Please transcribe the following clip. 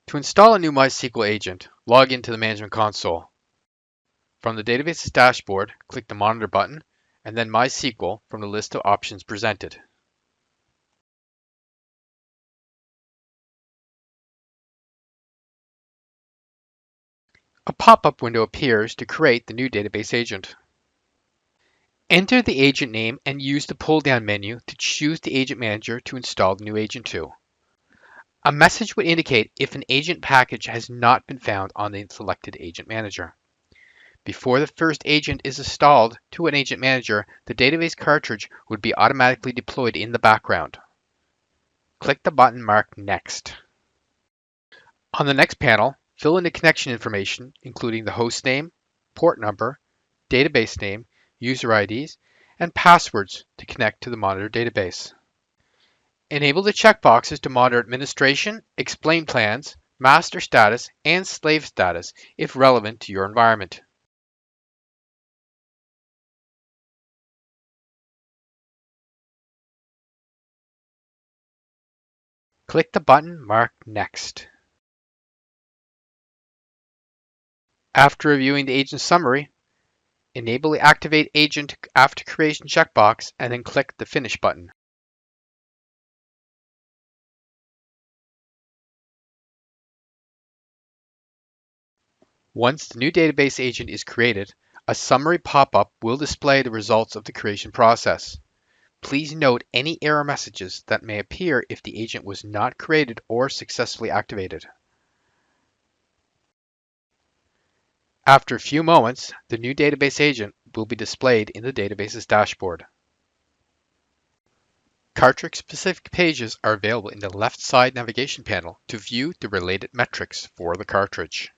To install a new MySQL agent, log into the Management Console. From the database's dashboard, click the Monitor button, and then MySQL from the list of options presented. A pop-up window appears to create the new database agent. Enter the agent name and use the pull-down menu to choose the agent manager to install the new agent to. A message would indicate if an agent package has not been found on the selected agent manager. Before the first agent is installed to an agent manager, the database cartridge would be automatically deployed in the background. Click the button marked Next. On the next panel, fill in the connection information, including the host name, port number, database name, user IDs, and passwords to connect to the monitor database. Enable the checkboxes to monitor administration, explain plans, master status, and slave status if relevant to your environment. Click the button marked Next. After reviewing the agent summary, enable the Activate Agent After Creation checkbox and then click the Finish button. Once the new database agent is created, a summary pop-up will display the results of the creation process. Please note any error messages that may appear if the agent was not created or successfully activated. After a few moments, the new database agent will be displayed in the database's dashboard. Cartridge-specific pages are available in the left side navigation panel to view the related metrics for the cartridge.